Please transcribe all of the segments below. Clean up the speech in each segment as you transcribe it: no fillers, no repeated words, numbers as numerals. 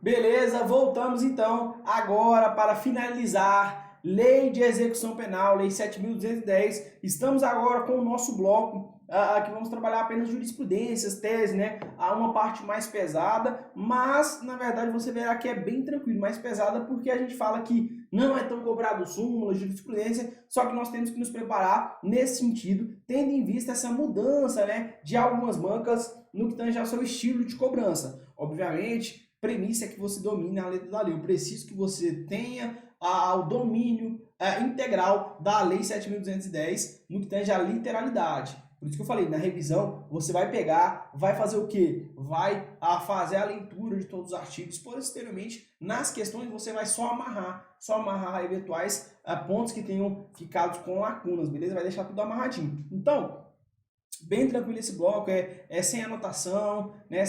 Beleza, voltamos então agora para finalizar Lei de Execução Penal, Lei 7.210. Estamos agora com o nosso bloco, que vamos trabalhar apenas jurisprudências, tese, né? Há uma parte mais pesada, mas na verdade você verá que é bem tranquilo, mais pesada porque a gente fala que não é tão cobrado súmula, jurisprudência, só que nós temos que nos preparar nesse sentido, tendo em vista essa mudança, né, de algumas bancas no que tange ao seu estilo de cobrança. Obviamente, premissa é que você domine a letra da lei. Eu preciso que você tenha o domínio integral da Lei 7.210 no que tange à literalidade. Por isso que eu falei, na revisão, você vai pegar, vai fazer o quê? Vai fazer a leitura de todos os artigos. Posteriormente, nas questões, você vai só amarrar eventuais pontos que tenham ficado com lacunas, beleza? Vai deixar tudo amarradinho. Então, bem tranquilo esse bloco, é sem anotação, né?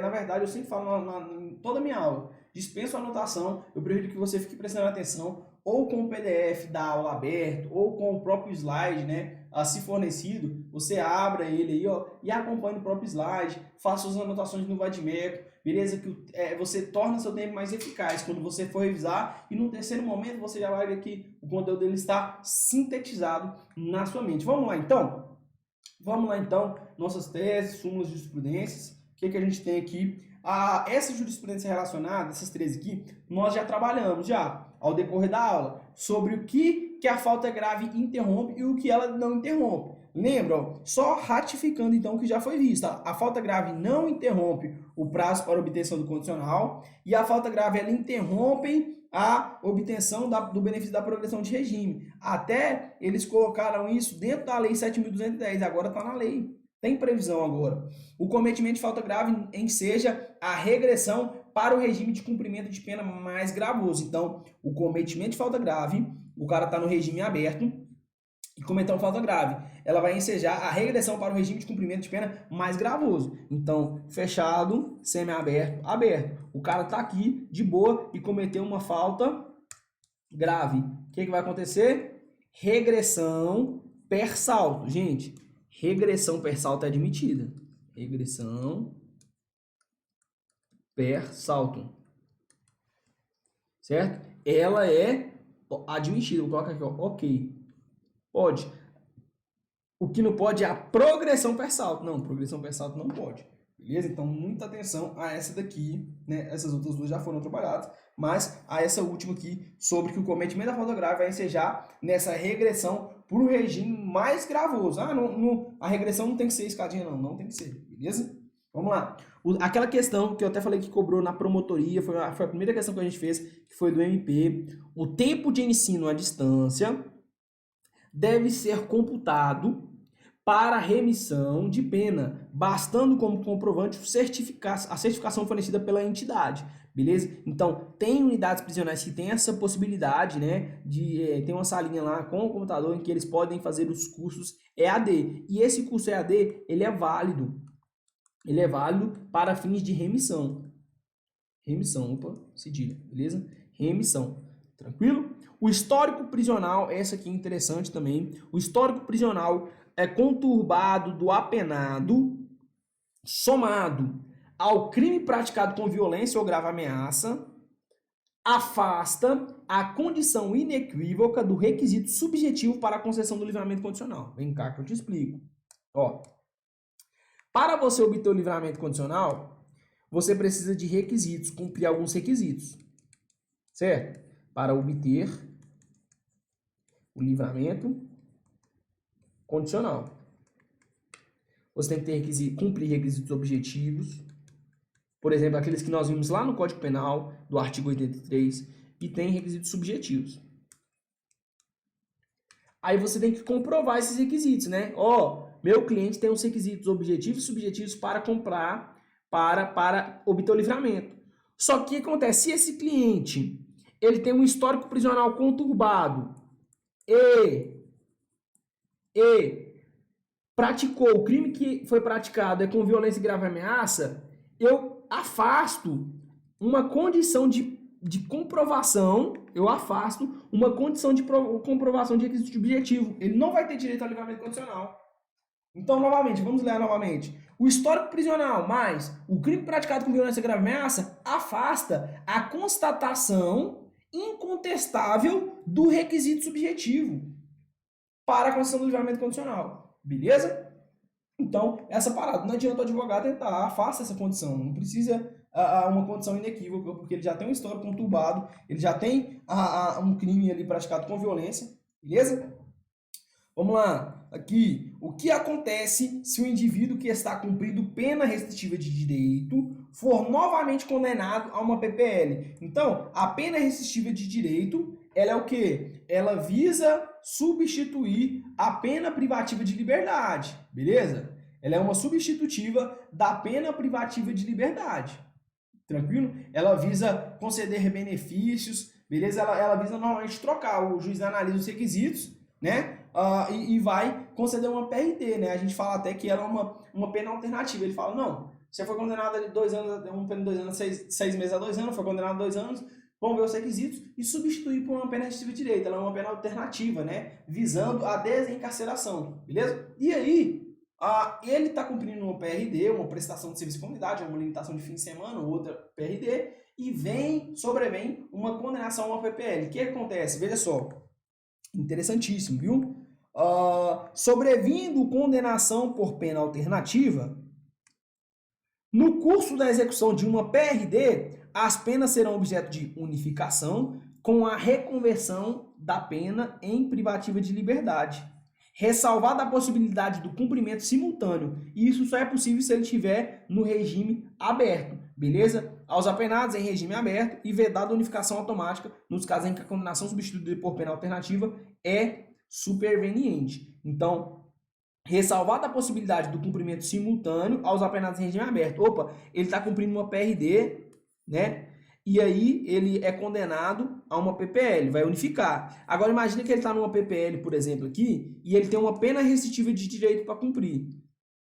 Na verdade, eu sempre falo em toda a minha aula, dispenso a anotação, eu prefiro que você fique prestando atenção, ou com o PDF da aula aberto, ou com o próprio slide, né? Se fornecido, você abra ele aí, ó, e acompanhe o próprio slide, faça suas anotações no vadimeco, beleza? Que você torna seu tempo mais eficaz quando você for revisar, e no terceiro momento você já vai ver que o conteúdo dele está sintetizado na sua mente. Vamos lá então, nossas teses, súmulas, jurisprudências. O que a gente tem aqui? Essa jurisprudência relacionada, essas três aqui, nós já trabalhamos ao decorrer da aula, sobre o que a falta grave interrompe e o que ela não interrompe. Lembra? Ó, só ratificando então o que já foi visto. A falta grave não interrompe o prazo para obtenção do condicional e a falta grave ela interrompe a obtenção do benefício da progressão de regime. Até eles colocaram isso dentro da Lei 7.210, agora está na lei. Tem previsão agora. O cometimento de falta grave enseja a regressão para o regime de cumprimento de pena mais gravoso. Então, o cometimento de falta grave, o cara está no regime aberto e cometeu uma falta grave. Ela vai ensejar a regressão para o regime de cumprimento de pena mais gravoso. Então, fechado, semi-aberto, aberto. O cara está aqui de boa e cometeu uma falta grave. O que vai acontecer? Regressão per salto. Gente, regressão per salto é admitida. Regressão per salto. Certo? Ela é admitida. Vou colocar aqui, ó. Ok. Pode. O que não pode é a progressão per salto. Não, progressão per salto não pode. Beleza? Então, muita atenção a essa daqui, né? Essas outras duas já foram trabalhadas, mas a essa última aqui, sobre que o cometimento da falta grave vai ensejar nessa regressão para o regime mais gravoso. A regressão não tem que ser escadinha, não tem que ser, beleza? Vamos lá. Aquela questão que eu até falei que cobrou na promotoria, foi a primeira questão que a gente fez, que foi do MP. O tempo de ensino à distância deve ser computado para remissão de pena, bastando como comprovante a certificação fornecida pela entidade, beleza? Então, tem unidades prisionais que tem essa possibilidade, né, tem uma salinha lá com o computador em que eles podem fazer os cursos EAD, e esse curso EAD, ele é válido para fins de remissão, cedilha, beleza? Remissão, tranquilo? O histórico prisional, essa aqui é interessante também, o histórico prisional é conturbado do apenado, somado ao crime praticado com violência ou grave ameaça, afasta a condição inequívoca do requisito subjetivo para a concessão do livramento condicional. Vem cá que eu te explico. Ó, para você obter o livramento condicional, você precisa de requisitos, cumprir alguns requisitos, certo? Para obter o livramento condicional. Você tem que cumprir requisitos objetivos, por exemplo, aqueles que nós vimos lá no Código Penal, do artigo 83, e tem requisitos subjetivos. Aí você tem que comprovar esses requisitos, né? Meu cliente tem os requisitos objetivos e subjetivos para comprar, para obter o livramento. Só que o que acontece? Se esse cliente ele tem um histórico prisional conturbado e praticou o crime que foi praticado com violência e grave ameaça, eu afasto uma condição de comprovação, comprovação de requisito objetivo. Ele não vai ter direito ao livramento condicional. Então, novamente, vamos ler novamente. O histórico prisional mais o crime praticado com violência grave e ameaça afasta a constatação incontestável do requisito subjetivo para a concessão do livramento condicional. Beleza? Então, essa parada. Não adianta o advogado tentar, afasta essa condição. Não precisa uma condição inequívoca, porque ele já tem um histórico conturbado, ele já tem um crime ali praticado com violência. Beleza? Vamos lá. Aqui. O que acontece se o indivíduo que está cumprindo pena restritiva de direito for novamente condenado a uma PPL? Então, a pena restritiva de direito, ela é o quê? Ela visa substituir a pena privativa de liberdade, beleza? Ela é uma substitutiva da pena privativa de liberdade, tranquilo? Ela visa conceder benefícios, beleza? Ela visa normalmente trocar, o juiz analisa os requisitos, né? E vai conceder uma PRD, né? A gente fala até que ela é uma pena alternativa. Ele fala, não, você foi condenado de 2 anos, uma pena de 2 anos, 6 meses a 2 anos, foi condenado a 2 anos, vamos ver os requisitos e substituir por uma pena restritiva de direito. Ela é uma pena alternativa, né? Visando a desencarceração, beleza? E aí, ele está cumprindo uma PRD, uma prestação de serviço de comunidade, uma limitação de fim de semana, outra PRD, e sobrevém uma condenação a uma PPL. O que acontece? Veja só, interessantíssimo, viu? Sobrevindo condenação por pena alternativa, no curso da execução de uma PRD, as penas serão objeto de unificação com a reconversão da pena em privativa de liberdade, ressalvada a possibilidade do cumprimento simultâneo, e isso só é possível se ele estiver no regime aberto, beleza? Aos apenados em regime aberto e vedada a unificação automática nos casos em que a condenação substituída por pena alternativa é superveniente. Então, ressalvada a possibilidade do cumprimento simultâneo aos apenados em regime aberto. Opa, ele está cumprindo uma PRD, né? E aí ele é condenado a uma PPL, vai unificar. Agora imagina que ele está numa PPL, por exemplo, aqui, e ele tem uma pena restritiva de direito para cumprir.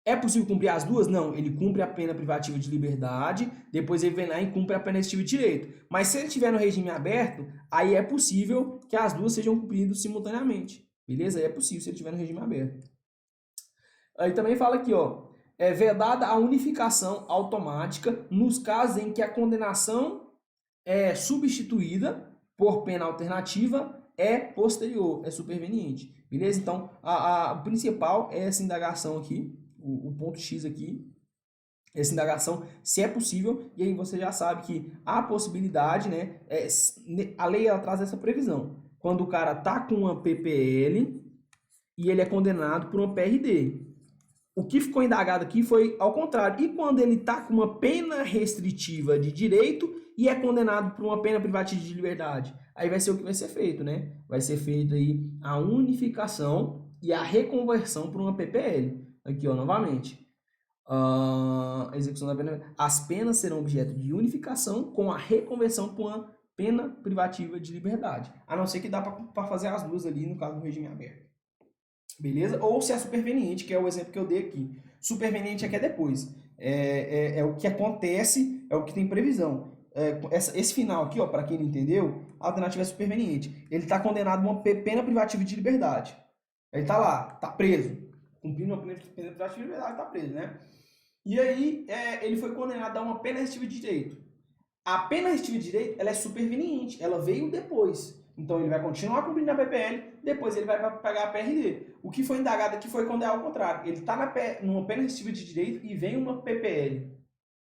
É possível cumprir as duas? Não, ele cumpre a pena privativa de liberdade, depois ele vem lá e cumpre a pena restritiva de direito. Mas se ele estiver no regime aberto, aí é possível que as duas sejam cumpridas simultaneamente. Beleza? Aí é possível se ele estiver no regime aberto. Aí também fala aqui, ó, é vedada a unificação automática nos casos em que a condenação é substituída por pena alternativa é posterior, é superveniente. Beleza? Então, o principal é essa indagação aqui, o ponto X aqui, essa indagação, se é possível, e aí você já sabe que a possibilidade, né, a lei ela traz essa previsão. Quando o cara tá com uma PPL e ele é condenado por uma PRD. O que ficou indagado aqui foi ao contrário. E quando ele tá com uma pena restritiva de direito e é condenado por uma pena privativa de liberdade? Aí vai ser o que vai ser feito, né? Vai ser feito aí a unificação e a reconversão para uma PPL. Aqui, ó, novamente. Execução da pena. As penas serão objeto de unificação com a reconversão para uma pena privativa de liberdade. A não ser que dá para fazer as duas ali no caso do regime aberto. Beleza? Ou se é superveniente, que é o exemplo que eu dei aqui. Superveniente é que é depois. É o que acontece, é o que tem previsão. Esse final aqui, ó, para quem não entendeu, a alternativa é superveniente. Ele está condenado a uma pena privativa de liberdade. Ele está lá, está preso. Cumprindo uma pena privativa de liberdade, está preso, né? E aí, ele foi condenado a uma pena restritiva de direito. A pena restritiva de direito, ela é superveniente. Ela veio depois. Então, ele vai continuar cumprindo a PPL, depois ele vai pegar a PRD. O que foi indagado aqui foi quando é ao contrário. Ele está numa pena restritiva de direito e vem uma PPL.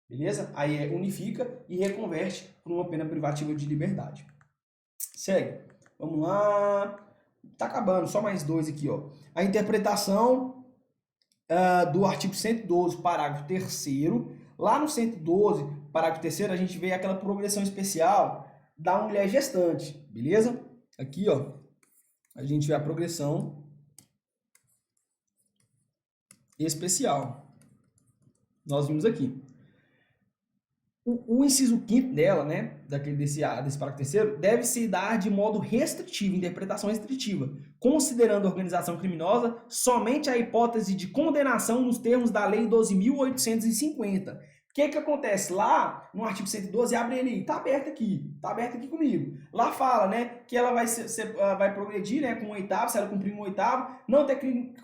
Beleza? Aí unifica e reconverte para uma pena privativa de liberdade. Segue. Vamos lá. Tá acabando, só mais 2 aqui, ó. A interpretação do artigo 112, parágrafo 3º. Lá no 112, parágrafo 3º, a gente vê aquela progressão especial da mulher gestante, beleza? Aqui, ó, a gente vê a progressão especial. Nós vimos aqui. O inciso 5º dela, né, desse parágrafo 3º, deve se dar de modo restritivo, interpretação restritiva, considerando a organização criminosa somente a hipótese de condenação nos termos da Lei 12.850. O que acontece? Lá no artigo 112, abre ele, tá aberto aqui comigo. Lá fala, né, que ela vai progredir, né, com um oitavo, se ela cumprir um oitavo, não ter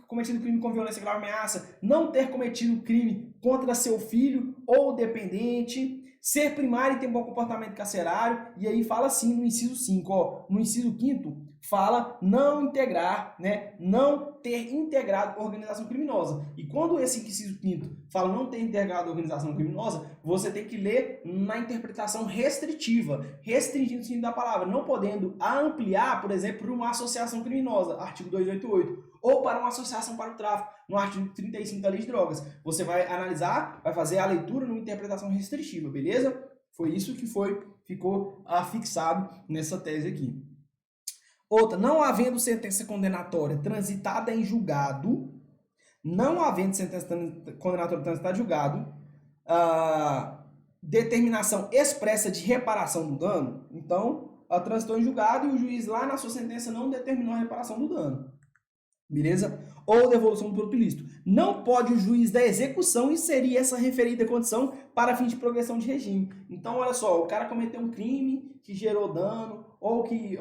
cometido crime com violência grave ou ameaça, não ter cometido crime contra seu filho ou dependente, ser primário e ter bom comportamento carcerário, e aí fala assim no inciso 5, ó, no inciso 5º, fala não integrar, né, não ter integrado organização criminosa. E quando esse inciso 5º fala não ter integrado organização criminosa, você tem que ler na interpretação restritiva, restringindo o sentido da palavra, não podendo ampliar, por exemplo, para uma associação criminosa, artigo 288, ou para uma associação para o tráfico, no artigo 35 da Lei de Drogas. Você vai analisar, vai fazer a leitura numa interpretação restritiva, beleza? Foi isso que ficou fixado nessa tese aqui. Outra, não havendo sentença condenatória transitada em julgado, não havendo sentença condenatória transitada em julgado, determinação expressa de reparação do dano, então, ela transitou em julgado e o juiz lá na sua sentença não determinou a reparação do dano. Beleza? Ou devolução do produto ilícito. Não pode o juiz da execução inserir essa referida condição para fins de progressão de regime. Então, olha só, o cara cometeu um crime que gerou dano ou que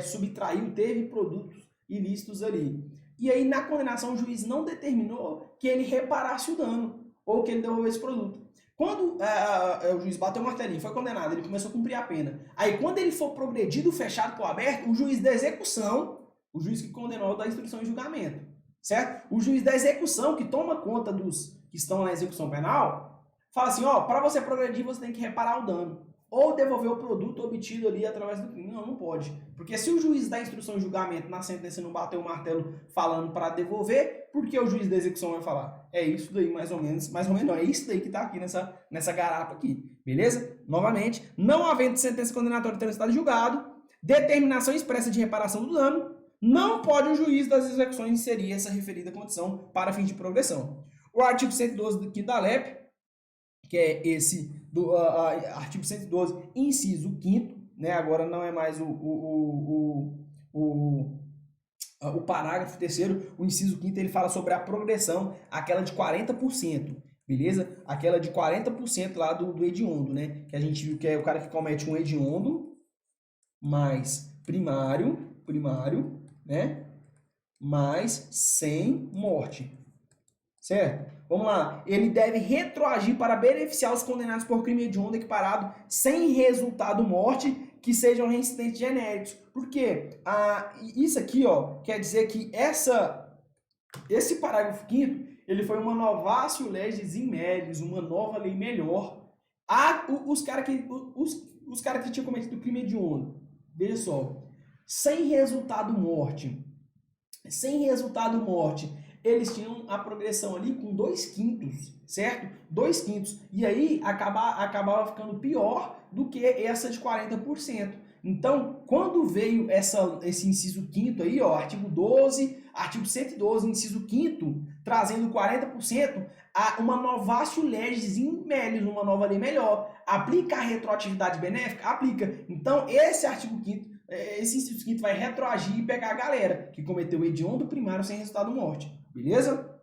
subtraiu, teve produtos ilícitos ali. E aí, na condenação, o juiz não determinou que ele reparasse o dano ou que ele devolvesse o produto. Quando o juiz bateu o martelinho, foi condenado, ele começou a cumprir a pena. Aí, quando ele for progredido, fechado por aberto, o juiz da execução, o juiz que condenou, da instrução em julgamento, certo? O juiz da execução, que toma conta dos que estão na execução penal, fala assim, ó, para você progredir, você tem que reparar o dano, ou devolver o produto obtido ali através do crime. Não, não pode. Porque se o juiz da instrução em julgamento, na sentença, não bateu o martelo falando para devolver, por que o juiz da execução vai falar? É isso daí, mais ou menos não, é isso daí que está aqui nessa garapa aqui, beleza? Novamente, não havendo sentença condenatória transitada em julgado, determinação expressa de reparação do dano, não pode o juiz das execuções inserir essa referida condição para fins de progressão. O artigo 112 aqui da LEP, que é esse do artigo 112, inciso 5º, né? Agora não é mais o parágrafo 3º, o inciso 5º, ele fala sobre a progressão, aquela de 40%, beleza? Aquela de 40% lá do hediondo, né? Que a gente viu que é o cara que comete um hediondo mais primário, né? Mas sem morte. Certo? Vamos lá. Ele deve retroagir para beneficiar os condenados por crime hediondo equiparado sem resultado morte que sejam reincidentes genéricos. Por quê? Isso aqui, ó, quer dizer que esse parágrafo 5º, ele foi uma novatio legis in melius, uma nova lei melhor. Os caras que tinham cometido crime hediondo, veja só, sem resultado morte, eles tinham a progressão ali com 2/5, certo? 2/5. E aí acabava ficando pior do que essa de 40%. Então, quando veio esse inciso 5º aí, ó, artigo 12, artigo 112, inciso 5º, trazendo 40%, uma novatio legis in melius, uma nova lei melhor. Aplica a retroatividade benéfica? Aplica. Então, esse artigo 5º, esse inciso 5º vai retroagir e pegar a galera que cometeu hediondo primário sem resultado morte. Beleza?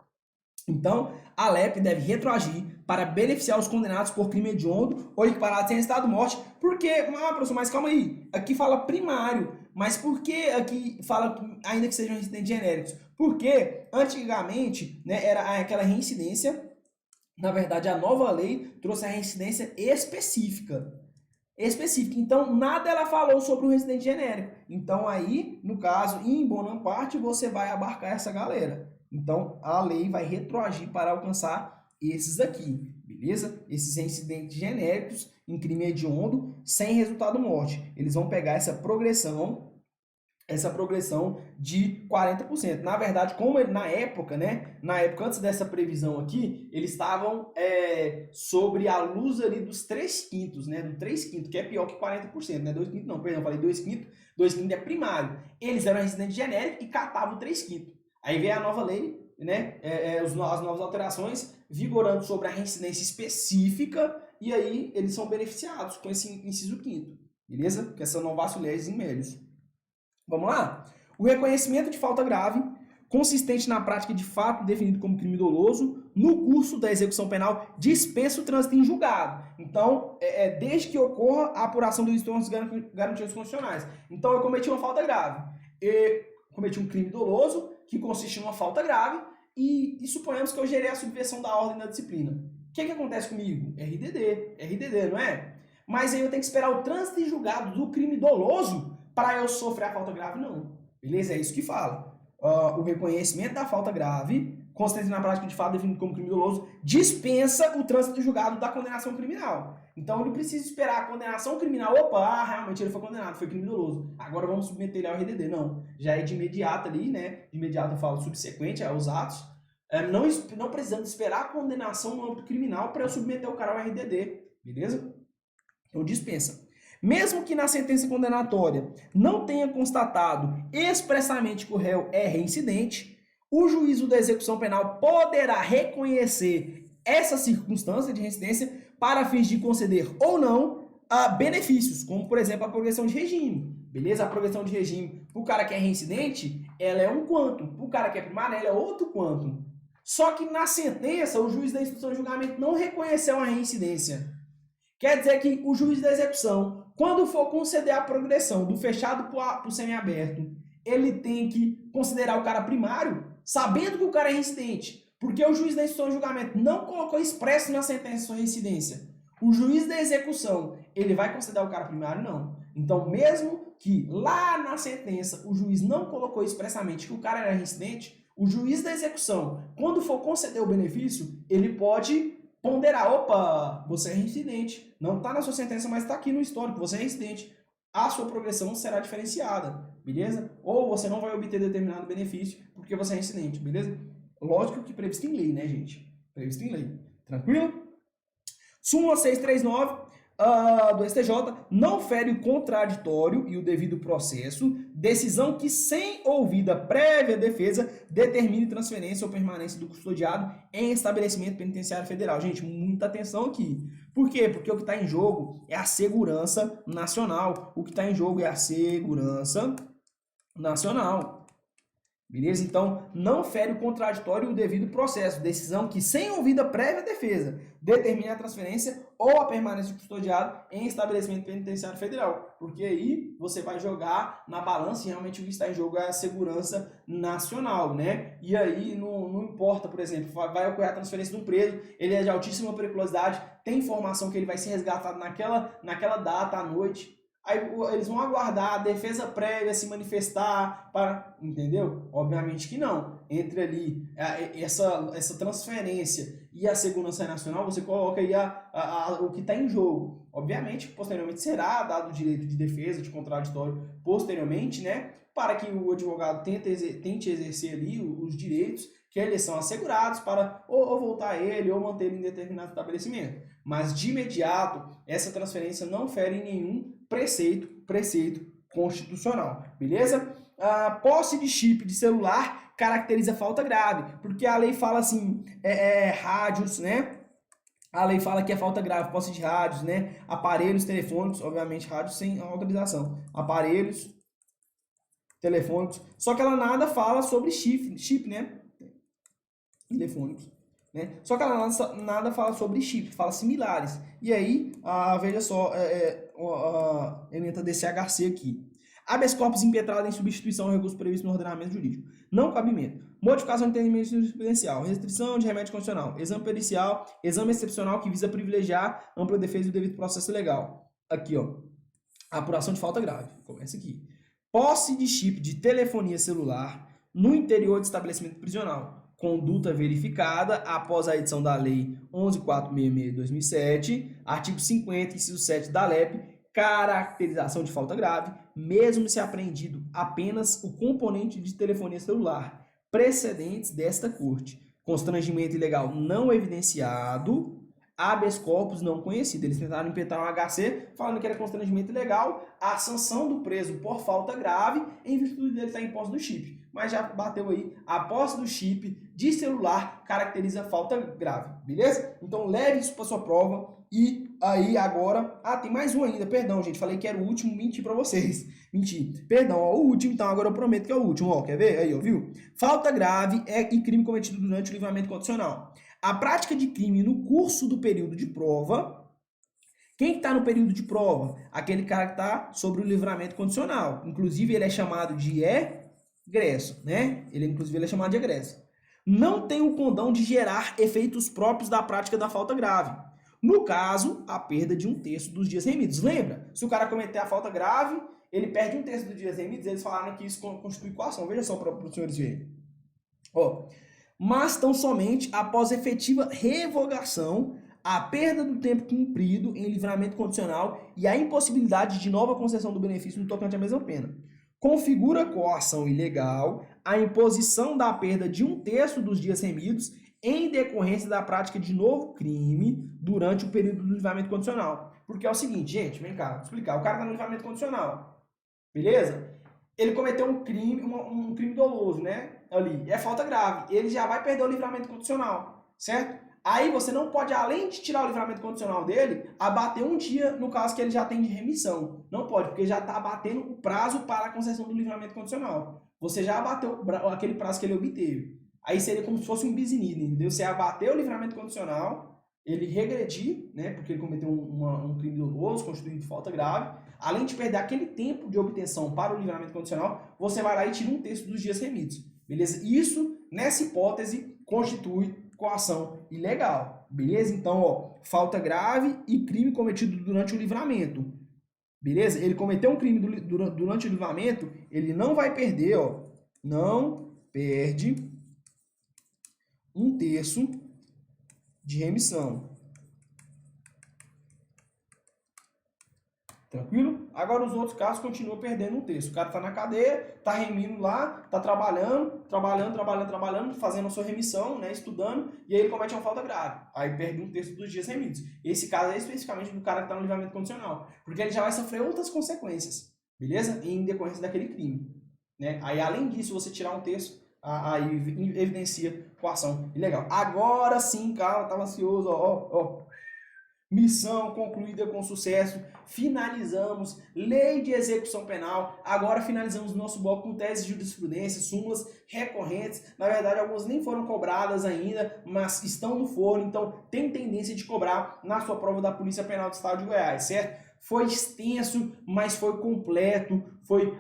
Então, a LEP deve retroagir para beneficiar os condenados por crime hediondo ou equiparado sem resultado morte. Por quê? Professor, mas calma aí. Aqui fala primário. Mas por que aqui fala ainda que sejam reincidentes genéricos? Porque antigamente, né, era aquela reincidência. Na verdade, a nova lei trouxe a reincidência específica. Então, nada ela falou sobre o reincidente genérico. Então, aí, no caso, em bonam parte, você vai abarcar essa galera. Então, a lei vai retroagir para alcançar esses aqui, beleza? Esses reincidentes genéricos em crime hediondo sem resultado morte. Eles vão pegar essa progressão de 40%. Na verdade, como na época, antes dessa previsão aqui, eles estavam sobre a luz ali dos 3/5, né? Do 3/5, que é pior que 40%, né? 2/5 não, perdão, falei 2/5. 2/5 é primário. Eles eram residentes genéricos e catavam 3/5. Aí veio a nova lei, né? As novas alterações vigorando sobre a reincidência específica, e aí eles são beneficiados com esse inciso 5º, beleza? Com essa novatio legis in melius. Vamos lá? O reconhecimento de falta grave consistente na prática de fato definido como crime doloso, no curso da execução penal, dispensa o trânsito em julgado. Então, desde que ocorra a apuração dos instrumentos garantidos constitucionais. Então, eu cometi uma falta grave. Eu cometi um crime doloso, que consiste em uma falta grave, e suponhamos que eu gerei a subversão da ordem da disciplina. O que acontece comigo? RDD, não é? Mas aí eu tenho que esperar o trânsito em julgado do crime doloso para eu sofrer a falta grave? Não. Beleza? É isso que fala. O reconhecimento da falta grave, consistente na prática de fato definido como crime doloso, dispensa o trânsito julgado da condenação criminal. Então, eu não preciso esperar a condenação criminal. Opa, realmente ele foi condenado, foi crime doloso. Agora vamos submeter ele ao RDD. Não. Já é de imediato ali, né? De imediato eu falo subsequente aos atos. Não precisando esperar a condenação no âmbito criminal para eu submeter o cara ao RDD. Beleza? Então, dispensa. Mesmo que na sentença condenatória não tenha constatado expressamente que o réu é reincidente, o juízo da execução penal poderá reconhecer essa circunstância de reincidência para fins de conceder ou não benefícios, como, por exemplo, a progressão de regime. Beleza? A progressão de regime, para o cara que é reincidente, ela é um quantum. Para o cara que é primário, ela é outro quantum. Só que na sentença, o juiz da instrução de julgamento não reconheceu a reincidência. Quer dizer que o juiz da execução, quando for conceder a progressão do fechado para o semiaberto, ele tem que considerar o cara primário, sabendo que o cara é reincidente. Porque o juiz da instrução de julgamento não colocou expresso na sentença sua reincidência. O juiz da execução, ele vai considerar o cara primário? Não. Então, mesmo que lá na sentença o juiz não colocou expressamente que o cara era reincidente, o juiz da execução, quando for conceder o benefício, ele pode ponderar, opa, você é reincidente, não está na sua sentença, mas está aqui no histórico, você é reincidente, a sua progressão será diferenciada, beleza? Ou você não vai obter determinado benefício porque você é reincidente, beleza? Lógico que previsto em lei, né, gente? Previsto em lei, tranquilo? Súmula 639 do STJ não fere o contraditório e o devido processo, decisão que, sem ouvida prévia defesa, determine transferência ou permanência do custodiado em estabelecimento penitenciário federal. Gente, muita atenção aqui. Por quê? Porque o que está em jogo é a segurança nacional. O que está em jogo é a segurança nacional. Beleza? Então, não fere o contraditório e o devido processo. Decisão que, sem ouvida prévia defesa, determine a transferência ou a permanência do custodiado em estabelecimento penitenciário federal. Porque aí você vai jogar na balança e realmente o que está em jogo é a segurança nacional, né? E aí não importa, por exemplo, vai ocorrer a transferência de um preso, ele é de altíssima periculosidade, tem informação que ele vai ser resgatado naquela data à noite. Aí eles vão aguardar a defesa prévia se manifestar para... Entendeu? Obviamente que não. Entre ali essa transferência e a segurança nacional, você coloca aí o que está em jogo. Obviamente, posteriormente será dado o direito de defesa, de contraditório, posteriormente, né? Para que o advogado tente exercer ali os direitos que eles são assegurados para ou voltar a ele ou manter ele em determinado estabelecimento. Mas, de imediato, essa transferência não fere nenhum preceito constitucional, beleza? A posse de chip de celular caracteriza falta grave, porque a lei fala assim, rádios, né? A lei fala que é falta grave, posse de rádios, né? Aparelhos telefônicos, obviamente rádios sem autorização, aparelhos telefônicos, só que ela nada fala sobre chip, né? Telefônicos. Né? Só que ela nada fala sobre chip, fala similares. E aí, veja só, a ementa DCHC aqui. Habeas corpus impetrado em substituição ao recurso previsto no ordenamento jurídico. Não cabimento. Modificação de entendimento jurisprudencial. Restrição de remédio constitucional. Exame pericial. Exame excepcional que visa privilegiar ampla defesa e o devido processo legal. Aqui, ó. Apuração de falta grave. Começa aqui. Posse de chip de telefonia celular no interior de estabelecimento prisional. Conduta verificada após a edição da Lei 11.466 de 2007, artigo 50, inciso 7 da LEP, caracterização de falta grave, mesmo se apreendido apenas o componente de telefonia celular, precedentes desta Corte. Constrangimento ilegal não evidenciado, habeas corpus não conhecido. Eles tentaram impetrar um HC falando que era constrangimento ilegal, a sanção do preso por falta grave em virtude dele estar em posse do chip. Mas já bateu aí, a posse do chip de celular caracteriza falta grave, beleza? Então leve isso para sua prova e aí agora... tem mais um ainda, perdão gente, falei que era o último, menti para vocês. Mentir. Perdão, ó, o último, então, agora eu prometo que é o último, ó, quer ver? Aí, ó, viu? Falta grave e crime cometido durante o livramento condicional. A prática de crime no curso do período de prova. Quem está no período de prova? Aquele cara que está sobre o livramento condicional. Inclusive, ele é chamado de egresso, né? Inclusive, ele é chamado de egresso. Não tem o condão de gerar efeitos próprios da prática da falta grave. No caso, a perda de 1/3 dos dias remidos. Lembra? Se o cara cometer a falta grave, ele perde 1/3 dos dias remidos. Eles falaram que isso constitui coação. Veja só para os senhores verem. Ó, mas tão somente após efetiva revogação, a perda do tempo cumprido em livramento condicional e a impossibilidade de nova concessão do benefício no tocante à mesma pena. Configura coação ilegal a imposição da perda de 1/3 dos dias remidos em decorrência da prática de novo crime durante o período do livramento condicional. Porque é o seguinte, gente, vem cá, vou explicar. O cara está no livramento condicional, beleza? Ele cometeu um crime doloso, né? Ali, é falta grave. Ele já vai perder o livramento condicional, certo? Aí você não pode, além de tirar o livramento condicional dele, abater um dia no caso que ele já tem de remissão. Não pode, porque já está abatendo o prazo para a concessão do livramento condicional. Você já abateu aquele prazo que ele obteve. Aí seria como se fosse um bis in idem, entendeu? Você abateu o livramento condicional, ele regredir, né? Porque ele cometeu um crime doloso, constituído de falta grave. Além de perder aquele tempo de obtenção para o livramento condicional, você vai lá e tira 1/3 dos dias remidos. Beleza? Isso, nessa hipótese, constitui coação ilegal. Beleza? Então, ó, falta grave e crime cometido durante o livramento. Beleza? Ele cometeu um crime durante o livramento, ele não vai perder, ó, não perde 1/3 de remissão. Tranquilo? Agora os outros casos continuam perdendo 1/3. O cara tá na cadeia, tá remindo lá, tá trabalhando, fazendo a sua remissão, né, estudando, e aí ele comete uma falta grave. Aí perde 1/3 dos dias remidos. Esse caso é especificamente do cara que tá no livramento condicional, porque ele já vai sofrer outras consequências, beleza? Em decorrência daquele crime, né? Aí além disso, você tirar 1/3, aí evidencia coação ilegal. Agora sim, cara, tava ansioso, ó. Missão concluída com sucesso, finalizamos lei de execução penal, agora finalizamos nosso bloco com teses de jurisprudência, súmulas recorrentes, na verdade algumas nem foram cobradas ainda, mas estão no forno, então tem tendência de cobrar na sua prova da Polícia Penal do Estado de Goiás, certo? Foi extenso, mas foi completo, foi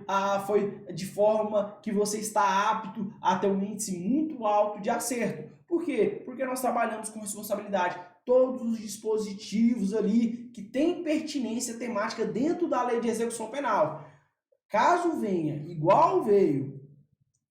de forma que você está apto a ter um índice muito alto de acerto. Por quê? Porque nós trabalhamos com responsabilidade. Todos os dispositivos ali que têm pertinência temática dentro da lei de execução penal. Caso venha, igual veio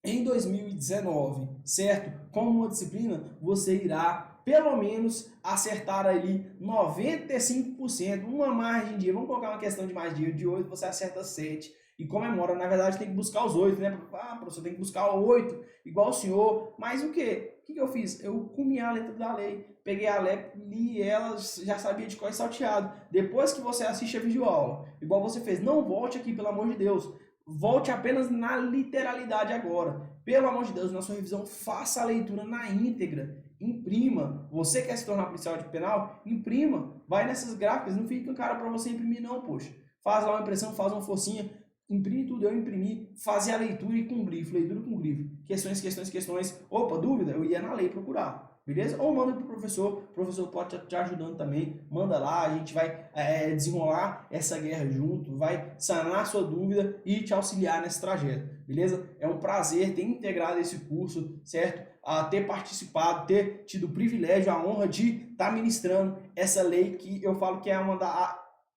em 2019, certo? Como uma disciplina, você irá pelo menos acertar ali 95%, uma margem de erro. Vamos colocar uma questão de margem de erro de 8, você acerta 7 e comemora. Na verdade, tem que buscar os 8, né? Ah, professor, tem que buscar 8, igual o senhor. Mas o quê? O que eu fiz? Eu comi a letra da lei, peguei a lei, li ela, já sabia de qual é salteado. Depois que você assiste a videoaula, igual você fez, não volte aqui, pelo amor de Deus. Volte apenas na literalidade agora. Pelo amor de Deus, na sua revisão, faça a leitura na íntegra. Imprima. Você quer se tornar policial de penal? Imprima. Vai nessas gráficas, não fica cara para você imprimir não, poxa. Faz lá uma impressão, faz uma forcinha, imprime tudo. Eu imprimi, fazia a leitura e com grifo, leitura com grifo. Questões. Opa, dúvida? Eu ia na lei procurar. Beleza? Ou manda para o professor pode te ajudando também, manda lá, a gente vai desenrolar essa guerra junto, vai sanar sua dúvida e te auxiliar nesse trajeto, beleza? É um prazer ter integrado esse curso, certo? Ter participado, ter tido o privilégio, a honra de estar ministrando essa lei que eu falo que é uma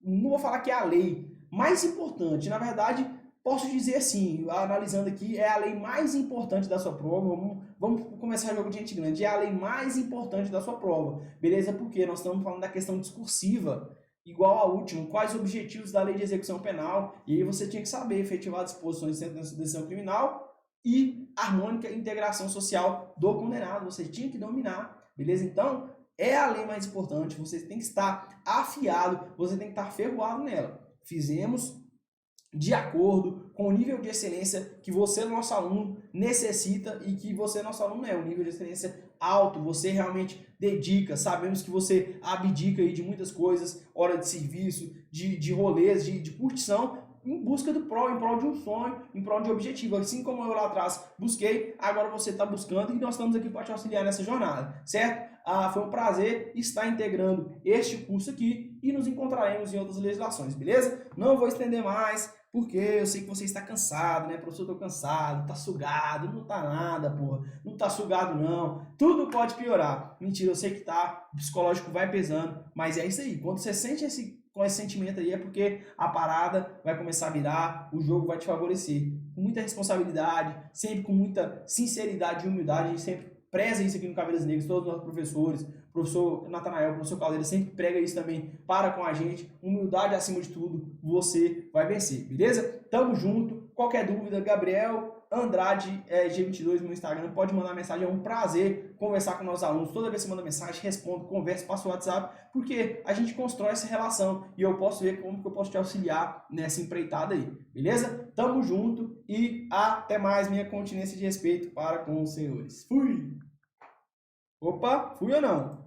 não vou falar que é a lei mais importante, na verdade, posso dizer assim, analisando aqui, é a lei mais importante da sua prova. Vamos começar o jogo de gente grande. É a lei mais importante da sua prova. Beleza? Porque nós estamos falando da questão discursiva, igual à última. Quais os objetivos da lei de execução penal? E aí você tinha que saber efetivar disposições de sentença de decisão criminal e harmônica integração social do condenado. Você tinha que dominar. Beleza? Então, é a lei mais importante. Você tem que estar afiado, você tem que estar ferroado nela. Fizemos de acordo com o nível de excelência que você, nosso aluno, necessita e que você, nosso aluno, é um nível de excelência alto, você realmente dedica, sabemos que você abdica aí de muitas coisas, hora de serviço, de rolês, de curtição, em busca do em prol de um sonho, em prol de um objetivo. Assim como eu lá atrás busquei, agora você está buscando e nós estamos aqui para te auxiliar nessa jornada, certo? Foi um prazer estar integrando este curso aqui e nos encontraremos em outras legislações, beleza? Não vou estender mais, porque eu sei que você está cansado, né? Professor, eu tô cansado, tá sugado, não tá nada, porra. Não tá sugado, não. Tudo pode piorar. Mentira, eu sei que tá, o psicológico vai pesando, mas é isso aí. Quando você sente com esse sentimento aí, é porque a parada vai começar a virar, o jogo vai te favorecer. Com muita responsabilidade, sempre com muita sinceridade e humildade, a gente sempre preza isso aqui no Caveiras Negras, todos os nossos professores, o professor Natanael, o professor Caldeira sempre prega isso também para com a gente, humildade acima de tudo, você vai vencer, beleza? Tamo junto, qualquer dúvida, Gabriel Andrade G22 no Instagram, pode mandar mensagem, é um prazer conversar com nossos alunos, toda vez que você manda mensagem, respondo, converso, passo o WhatsApp, porque a gente constrói essa relação e eu posso ver como que eu posso te auxiliar nessa empreitada aí, beleza? Tamo junto e até mais, minha continência de respeito para com os senhores. Fui! Opa, fui ou não?